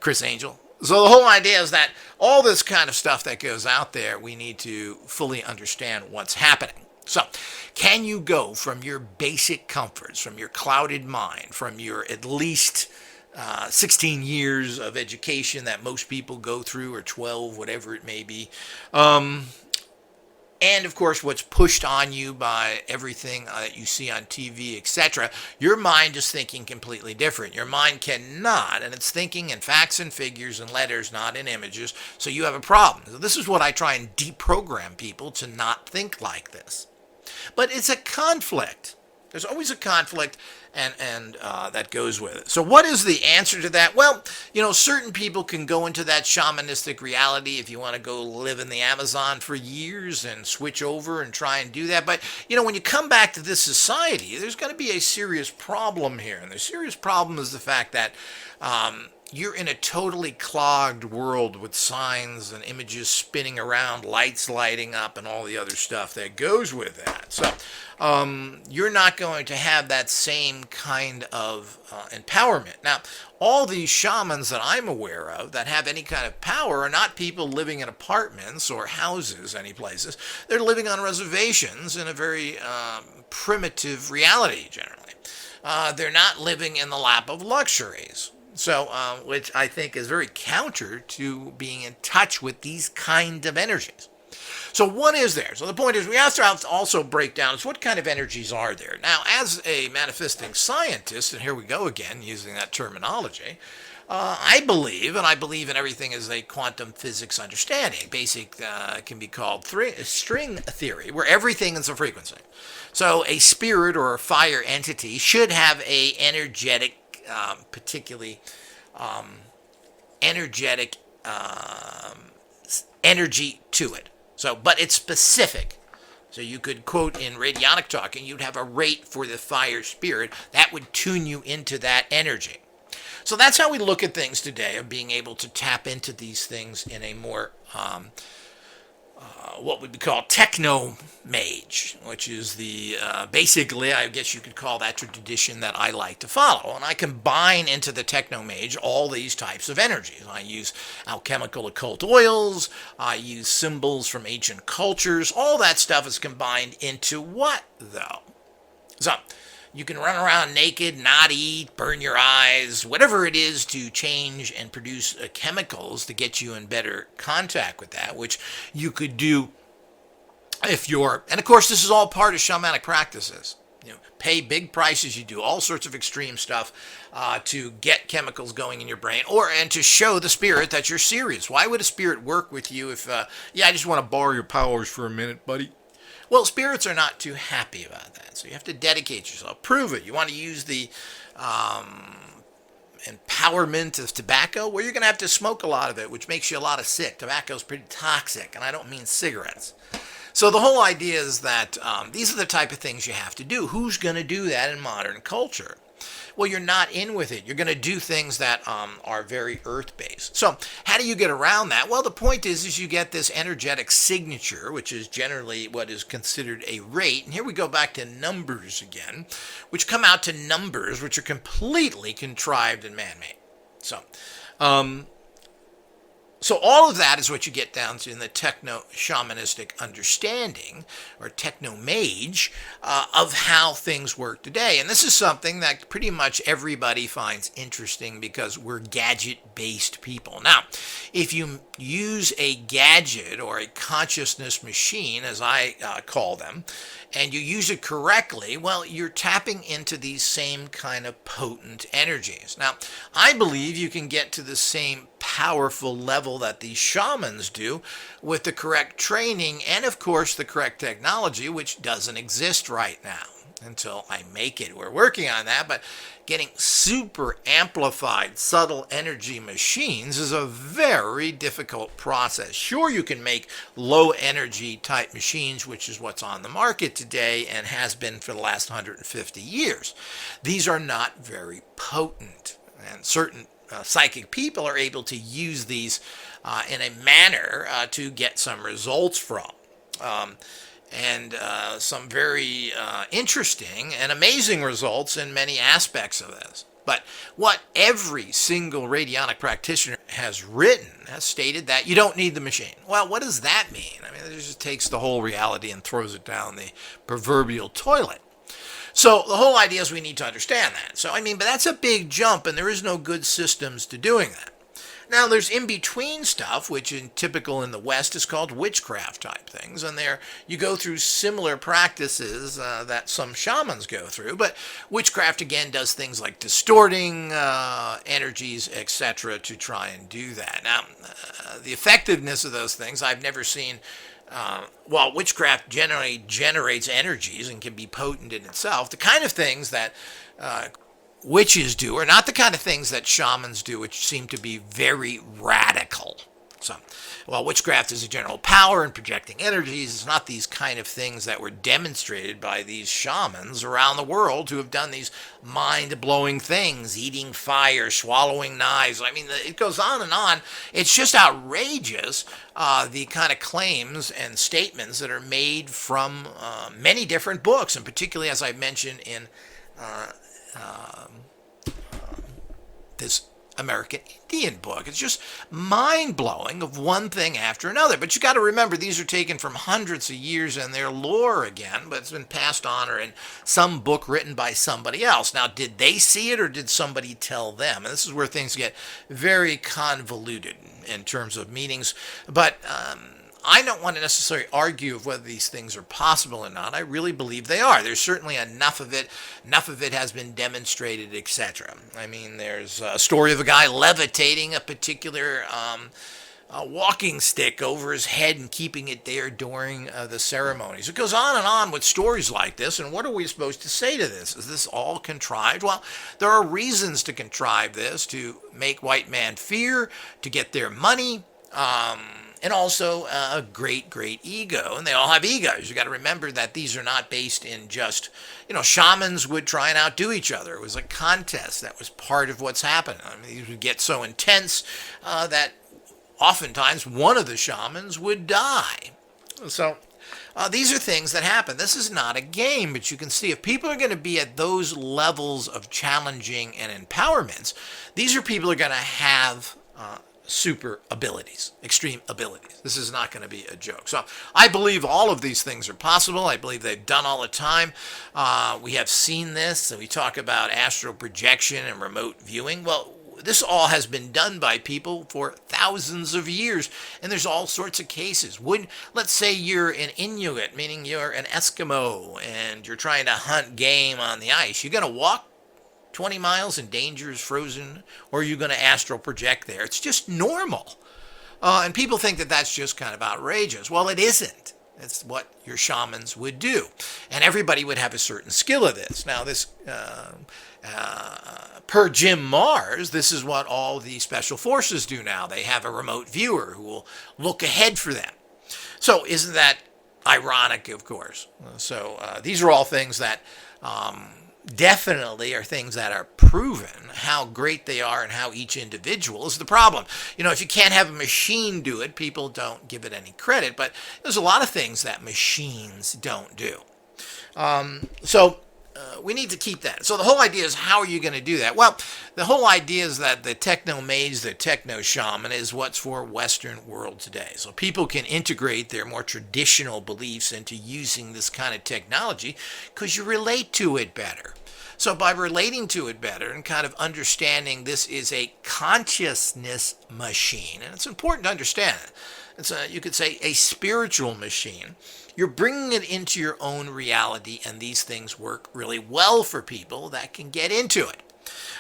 Chris Angel. So the whole idea is that all this kind of stuff that goes out there, we need to fully understand what's happening. So, can you go from your basic comforts, from your clouded mind, from your at least 16 years of education that most people go through, or 12, whatever it may be, and of course what's pushed on you by everything that you see on TV, etc., your mind is thinking completely different. Your mind cannot, and it's thinking in facts and figures and letters, not in images, so you have a problem. So this is what I try and deprogram people to not think like this. But it's a conflict. There's always a conflict, and that goes with it. So what is the answer to that? Well, certain people can go into that shamanistic reality if you want to go live in the Amazon for years and switch over and try and do that. But, when you come back to this society, there's going to be a serious problem here. And the serious problem is the fact that you're in a totally clogged world with signs and images spinning around, lights lighting up, and all the other stuff that goes with that. So you're not going to have that same kind of empowerment. Now, all these shamans that I'm aware of that have any kind of power are not people living in apartments or houses, any places. They're living on reservations in a very primitive reality, generally. They're not living in the lap of luxuries. So, which I think is very counter to being in touch with these kind of energies. So what is there? So the point is we have to also break down is what kind of energies are there. Now, as a manifesting scientist, and here we go again using that terminology, I believe in everything as a quantum physics understanding. Basic can be called string theory, where everything is a frequency. So a spirit or a fire entity should have a energetic, particularly energetic energy to it. So, but it's specific. So you could quote in radionic talking, you'd have a rate for the fire spirit that would tune you into that energy. So that's how we look at things today, of being able to tap into these things in a more what would be called techno mage, which is the basically, I guess you could call that a tradition that I like to follow. And I combine into the techno mage all these types of energies. I use alchemical occult oils, I use symbols from ancient cultures. All that stuff is combined into what, though? So you can run around naked, not eat, burn your eyes, whatever it is to change and produce chemicals to get you in better contact with that, which you could do if you're, and of course this is all part of shamanic practices. Pay big prices, you do all sorts of extreme stuff to get chemicals going in your brain, and to show the spirit that you're serious. Why would a spirit work with you if, I just want to borrow your powers for a minute, buddy? Well, spirits are not too happy about that, so you have to dedicate yourself. Prove it. You want to use the empowerment of tobacco? Well, you're going to have to smoke a lot of it, which makes you a lot of sick. Tobacco is pretty toxic, and I don't mean cigarettes. So the whole idea is that these are the type of things you have to do. Who's going to do that in modern culture? well, you're not in with it. You're going to do things that are very earth-based. So how do you get around that? Well, the point is you get this energetic signature, which is generally what is considered a rate. And here we go back to numbers again, which come out to numbers which are completely contrived and man-made. Um, so all of that is what you get down to in the techno-shamanistic understanding, or techno-mage, of how things work today. And this is something that pretty much everybody finds interesting because we're gadget-based people. Now, if you use a gadget or a consciousness machine, as I call them, and you use it correctly, well, you're tapping into these same kind of potent energies. Now, I believe you can get to the same powerful level that these shamans do with the correct training and, of course, the correct technology, which doesn't exist right now until I make it. We're working on that, but getting super amplified subtle energy machines is a very difficult process. Sure, you can make low energy type machines, which is what's on the market today and has been for the last 150 years. These are not very potent, and certain psychic people are able to use these in a manner to get some results from. And some very interesting and amazing results in many aspects of this. But what every single radionic practitioner has written has stated that you don't need the machine. Well, what does that mean? I mean, it just takes the whole reality and throws it down the proverbial toilet. So the whole idea is we need to understand that. So, I mean, but that's a big jump, and there is no good systems to doing that. Now, there's in-between stuff, which in typical in the West is called witchcraft type things, and there you go through similar practices that some shamans go through, but witchcraft, again, does things like distorting energies, etc., to try and do that. Now, the effectiveness of those things, I've never seen. While witchcraft generally generates energies and can be potent in itself, the kind of things that witches do are not the kind of things that shamans do, which seem to be very radical. So, while witchcraft is a general power and projecting energies, it's not these kind of things that were demonstrated by these shamans around the world who have done these mind-blowing things, eating fire, swallowing knives. I mean, it goes on and on. It's just outrageous, the kind of claims and statements that are made from many different books, and particularly, as I mentioned, in this American Indian book. It's just mind-blowing of one thing after another. But you got to remember, these are taken from hundreds of years and their lore again, but it's been passed on or in some book written by somebody else. Now, did they see it or did somebody tell them? And this is where things get very convoluted in terms of meanings. But I don't want to necessarily argue of whether these things are possible or not. I really believe they are. There's certainly enough of it. Enough of it has been demonstrated, etc. I mean, there's a story of a guy levitating a particular walking stick over his head and keeping it there during the ceremonies. It goes on and on with stories like this, and what are we supposed to say to this? Is this all contrived? Well, there are reasons to contrive this, to make white man fear, to get their money, and also a great, great ego. And they all have egos. You got to remember that these are not based in just, shamans would try and outdo each other. It was a contest. That was part of what's happening. I mean, these would get so intense that oftentimes one of the shamans would die. So these are things that happen. This is not a game, but you can see if people are going to be at those levels of challenging and empowerments, these are people who are going to have super abilities, extreme abilities. This is not going to be a joke. So I believe all of these things are possible. I believe they've done all the time. We have seen this, and we talk about astral projection and remote viewing. Well, this all has been done by people for thousands of years, and there's all sorts of cases. Let's say you're an Inuit, meaning you're an Eskimo, and you're trying to hunt game on the ice. You're going to walk 20 miles in dangerous frozen, or are you going to astral project there? It's just normal. And people think that that's just kind of outrageous. Well, it isn't. It's what your shamans would do. And everybody would have a certain skill of this. Now, this, per Jim Mars, this is what all the special forces do now. They have a remote viewer who will look ahead for them. So isn't that ironic, of course? So these are all things that definitely are things that are proven how great they are and how each individual is the problem. If you can't have a machine do it, people don't give it any credit, but there's a lot of things that machines don't do. So we need to keep that. So the whole idea is, how are you going to do that? Well, the whole idea is that the techno mage, the techno shaman, is what's for Western world today. So people can integrate their more traditional beliefs into using this kind of technology because you relate to it better. So by relating to it better and kind of understanding this is a consciousness machine, and it's important to understand it. It's you could say a spiritual machine. You're bringing it into your own reality, and these things work really well for people that can get into it.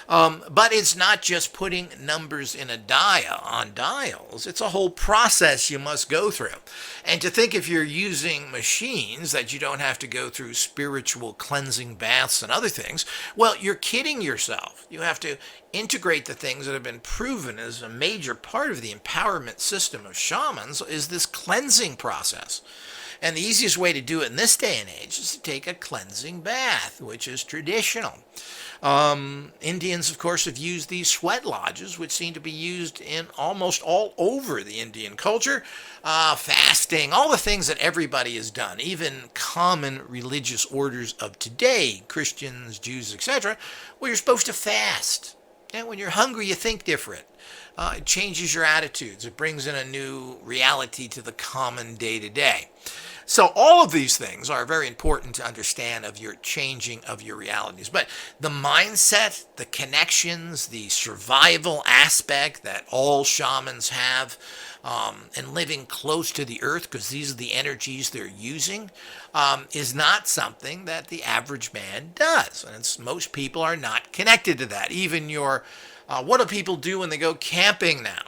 But it's not just putting numbers in a dial on dials. It's a whole process you must go through. And to think if you're using machines that you don't have to go through spiritual cleansing baths and other things, well, you're kidding yourself. You have to integrate the things that have been proven as a major part of the empowerment system of shamans is this cleansing process. And the easiest way to do it in this day and age is to take a cleansing bath, which is traditional. Indians, of course, have used these sweat lodges, which seem to be used in almost all over the Indian culture. Fasting, all the things that everybody has done, even common religious orders of today, Christians, Jews, etc., where you're supposed to fast. And when you're hungry, you think different. It changes your attitudes. It brings in a new reality to the common day-to-day. So all of these things are very important to understand of your changing of your realities. But the mindset, the connections, the survival aspect that all shamans have, and living close to the earth, because these are the energies they're using, is not something that the average man does. And most people are not connected to that. Even what do people do when they go camping now?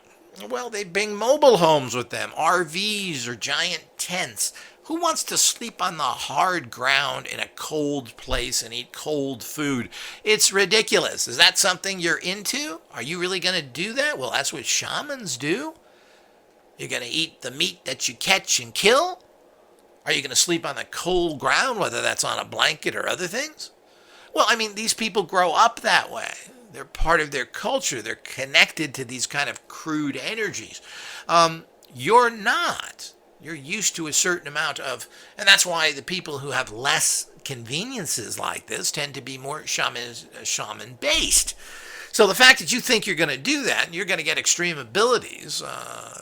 Well, they bring mobile homes with them, RVs or giant tents. Who wants to sleep on the hard ground in a cold place and eat cold food? It's ridiculous. Is that something you're into? Are you really going to do that? Well, that's what shamans do. You're going to eat the meat that you catch and kill? Are you going to sleep on the cold ground, whether that's on a blanket or other things? Well, these people grow up that way. They're part of their culture. They're connected to these kind of crude energies. You're not. You're used to a certain amount of, and that's why the people who have less conveniences like this tend to be more shaman-based. So the fact that you think you're going to do that and you're going to get extreme abilities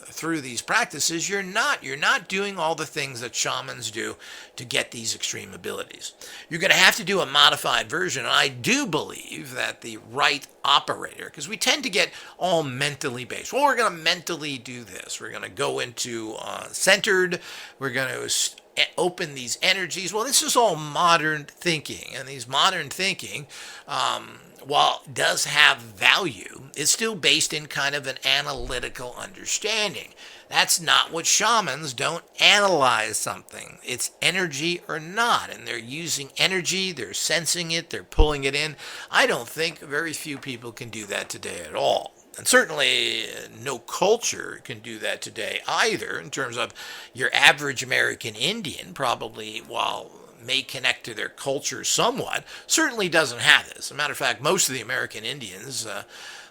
through these practices, you're not. You're not doing all the things that shamans do to get these extreme abilities. You're going to have to do a modified version. And I do believe that the right operator, because we tend to get all mentally based. Well, we're going to mentally do this. We're going to go into centered. We're going to open these energies. Well, this is all modern thinking. And these modern thinking, while it does have value, it's still based in kind of an analytical understanding. That's not what shamans don't analyze something. It's energy or not, and they're using energy, they're sensing it, they're pulling it in. I don't think very few people can do that today at all. And certainly no culture can do that today either, in terms of your average American Indian probably, while may connect to their culture somewhat, certainly doesn't have this. As a matter of fact, most of the American Indians, and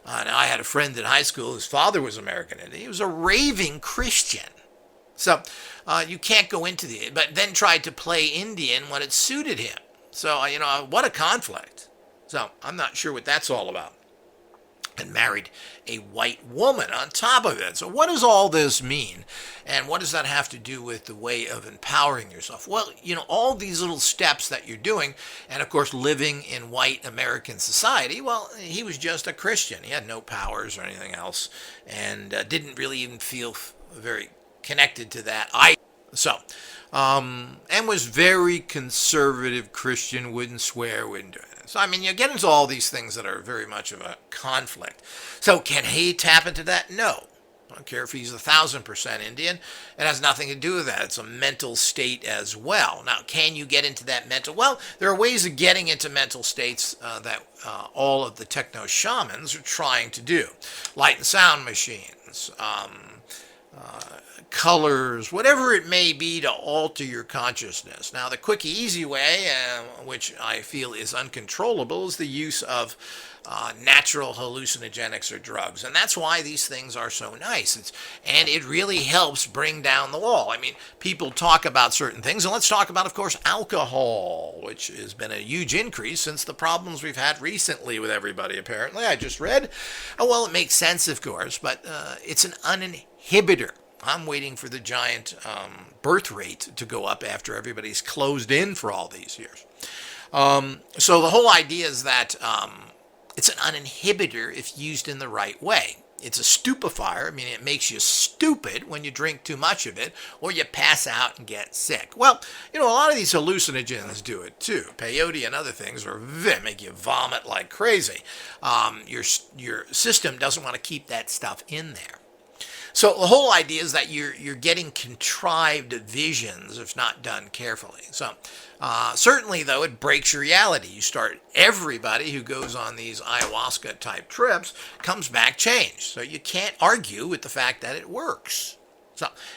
I had a friend in high school, his father was American Indian. He was a raving Christian. So you can't go into but then tried to play Indian when it suited him. So, what a conflict. So I'm not sure what that's all about. And married a white woman on top of it. So what does all this mean? And what does that have to do with the way of empowering yourself? Well, all these little steps that you're doing, and of course living in white American society, well, he was just a Christian. He had no powers or anything else, and didn't really even feel very connected to that. And was very conservative Christian, wouldn't swear, wouldn't do it. So, you get into all these things that are very much of a conflict. So, can he tap into that? No. I don't care if he's 1,000% Indian. It has nothing to do with that. It's a mental state as well. Now, can you get into that mental? Well, there are ways of getting into mental states that all of the techno shamans are trying to do. Light and sound machines, colors, whatever it may be to alter your consciousness. Now, the quick, easy way, which I feel is uncontrollable, is the use of natural hallucinogenics or drugs. And that's why these things are so nice. And it really helps bring down the wall. I mean, people talk about certain things, and let's talk about, of course, alcohol, which has been a huge increase since the problems we've had recently with everybody, apparently. I just read. Oh, well, it makes sense, of course, but it's an uninhibitor. I'm waiting for the giant birth rate to go up after everybody's closed in for all these years. So the whole idea is that it's an uninhibitor if used in the right way. It's a stupefier. I mean, it makes you stupid when you drink too much of it or you pass out and get sick. Well, a lot of these hallucinogens do it too. Peyote and other things make you vomit like crazy. Your system doesn't want to keep that stuff in there. So the whole idea is that you're getting contrived visions if not done carefully. So certainly, though, it breaks your reality. Everybody who goes on these ayahuasca type trips comes back changed. So you can't argue with the fact that it works.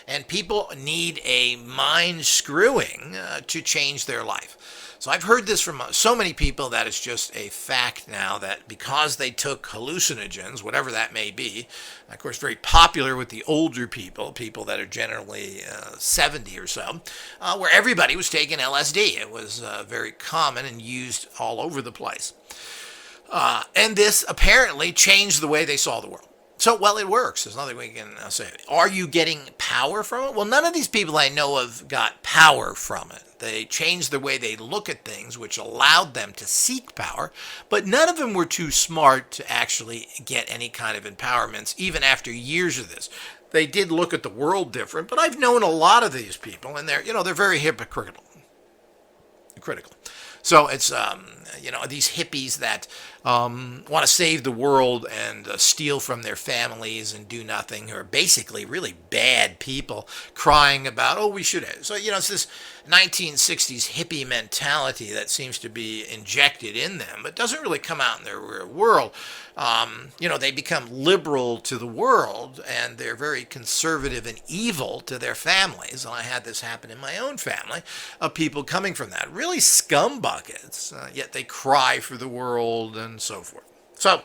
And people need a mind screwing to change their life. So I've heard this from so many people that it's just a fact now that because they took hallucinogens, whatever that may be, of course very popular with the older people that are generally 70 or so, where everybody was taking LSD. It was very common and used all over the place. And this apparently changed the way they saw the world. So, well, it works. There's nothing we can say. Are you getting power from it? Well, none of these people I know of got power from it. They changed the way they look at things, which allowed them to seek power, but none of them were too smart to actually get any kind of empowerments, even after years of this. They did look at the world different, but I've known a lot of these people, and they're very hypocritical. So it's, these hippies that want to save the world and steal from their families and do nothing, who are basically really bad people crying about, oh, we should. So, it's this 1960s hippie mentality that seems to be injected in them, but doesn't really come out in their real world. They become liberal to the world, and they're very conservative and evil to their families. And I had this happen in my own family, of people coming from that. Really scum buckets, yet they cry for the world and so forth. So,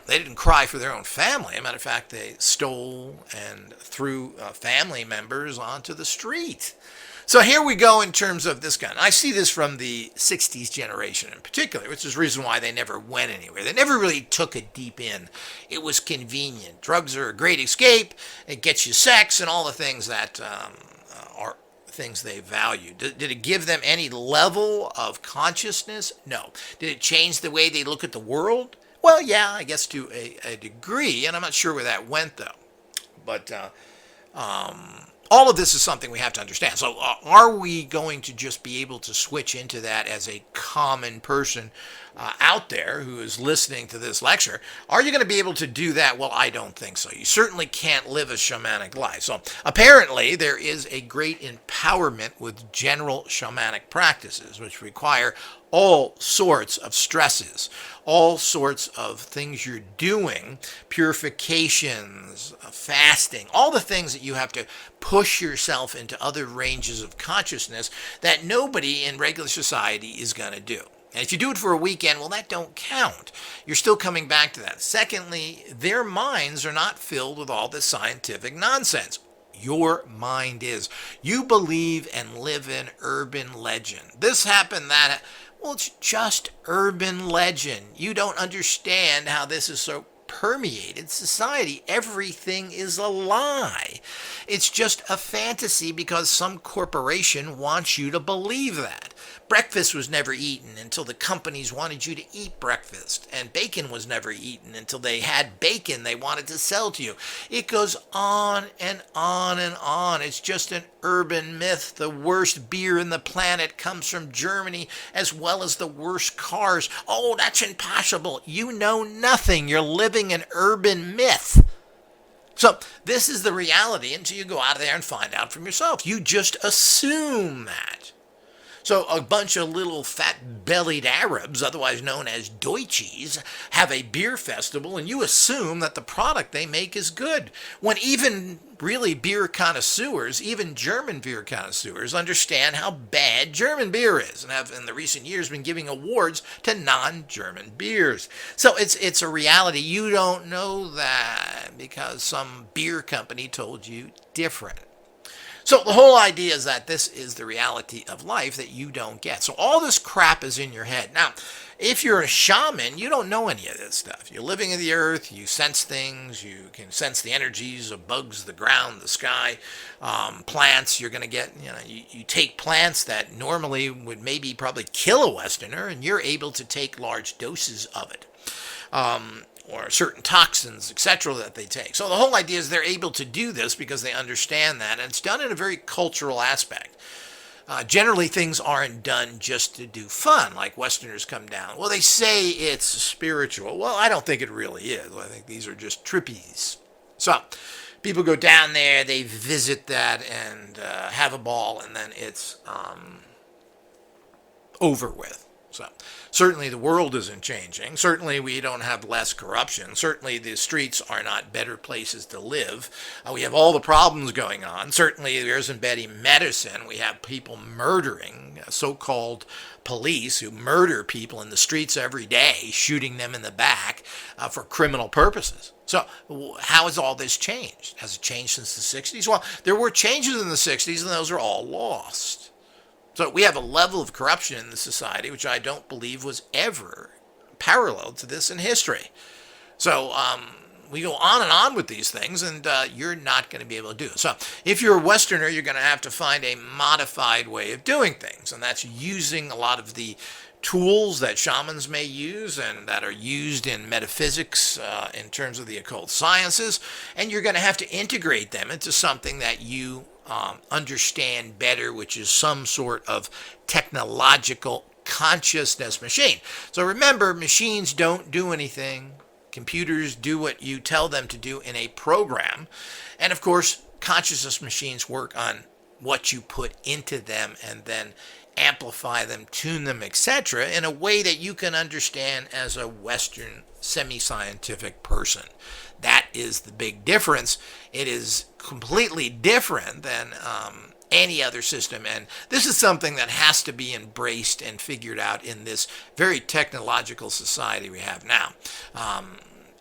they didn't cry for their own family. As a matter of fact, they stole and threw family members onto the street. So here we go in terms of this gun. I see this from the 60s generation in particular, which is the reason why they never went anywhere. They never really took it deep in. It was convenient. Drugs are a great escape. It gets you sex and all the things that are things they value. Did it give them any level of consciousness? No. Did it change the way they look at the world? Well, yeah, I guess to a degree, and I'm not sure where that went, though. But all of this is something we have to understand. So are we going to just be able to switch into that as a common person out there who is listening to this lecture? Are you going to be able to do that? Well, I don't think so. You certainly can't live a shamanic life. So apparently there is a great empowerment with general shamanic practices, which require all sorts of stresses, all sorts of things you're doing, purifications, fasting, all the things that you have to push yourself into other ranges of consciousness that nobody in regular society is going to do. And if you do it for a weekend, well, that don't count. You're still coming back to that. Secondly, their minds are not filled with all this scientific nonsense. Your mind is. You believe and live in urban legend. This happened, that. Well, it's just urban legend. You don't understand how this is so permeated society. Everything is a lie. It's just a fantasy because some corporation wants you to believe that. Breakfast was never eaten until the companies wanted you to eat breakfast. And bacon was never eaten until they had bacon they wanted to sell to you. It goes on and on and on. It's just an urban myth. The worst beer in the planet comes from Germany, as well as the worst cars. Oh, that's impossible. You know nothing. You're living an urban myth. So this is the reality until you go out there and find out for yourself. You just assume that. So a bunch of little fat-bellied Arabs, otherwise known as Deutschies, have a beer festival, and you assume that the product they make is good, when even really beer connoisseurs, even German beer connoisseurs, understand how bad German beer is, and have in the recent years been giving awards to non-German beers. So it's a reality. You don't know that because some beer company told you different. So the whole idea is that this is the reality of life that you don't get. So all this crap is in your head. Now, if you're a shaman, you don't know any of this stuff. You're living in the earth, you sense things, you can sense the energies of bugs, the ground, the sky, plants. You're going to get, you take plants that normally would maybe probably kill a Westerner, and you're able to take large doses of it. Or certain toxins, etc., that they take. So the whole idea is they're able to do this because they understand that, and it's done in a very cultural aspect. Generally, things aren't done just to do fun, like Westerners come down. Well, they say it's spiritual. Well, I don't think it really is. I think these are just trippies. So people go down there, they visit that, and have a ball, and then it's over with. So certainly the world isn't changing. Certainly we don't have less corruption. Certainly the streets are not better places to live. We have all the problems going on. Certainly there isn't better medicine. We have people murdering, so-called police who murder people in the streets every day, shooting them in the back for criminal purposes. So how has all this changed? Has it changed since the 60s? Well, there were changes in the 60s, and those are all lost. So we have a level of corruption in the society which I don't believe was ever parallel to this in history. So we go on and on with these things, and you're not going to be able to do it. So if you're a Westerner, you're going to have to find a modified way of doing things, and that's using a lot of the tools that shamans may use and that are used in metaphysics in terms of the occult sciences, and you're going to have to integrate them into something that you understand better, which is some sort of technological consciousness machine. So remember, machines don't do anything. Computers do what you tell them to do in a program. And of course, consciousness machines work on what you put into them and then amplify them, tune them, etc., in a way that you can understand as a Western semi-scientific person. That is the big difference. It is completely different than any other system, and this is something that has to be embraced and figured out in this very technological society we have now.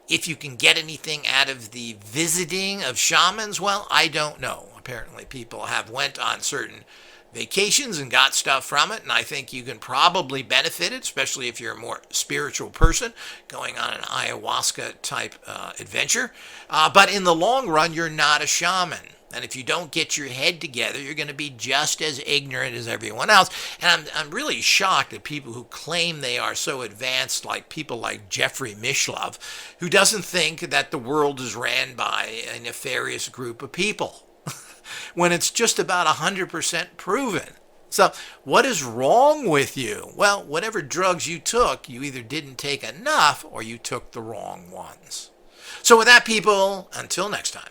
If you can get anything out of the visiting of shamans, well, I don't know. Apparently people have went on certain vacations and got stuff from it, and I think you can probably benefit it, especially if you're a more spiritual person going on an ayahuasca type adventure. But in the long run, you're not a shaman. And if you don't get your head together, you're going to be just as ignorant as everyone else. And I'm really shocked at people who claim they are so advanced, like people like Jeffrey Mishlove, who doesn't think that the world is ran by a nefarious group of people, when it's just about 100% proven. So what is wrong with you? Well, whatever drugs you took, you either didn't take enough or you took the wrong ones. So with that, people, until next time.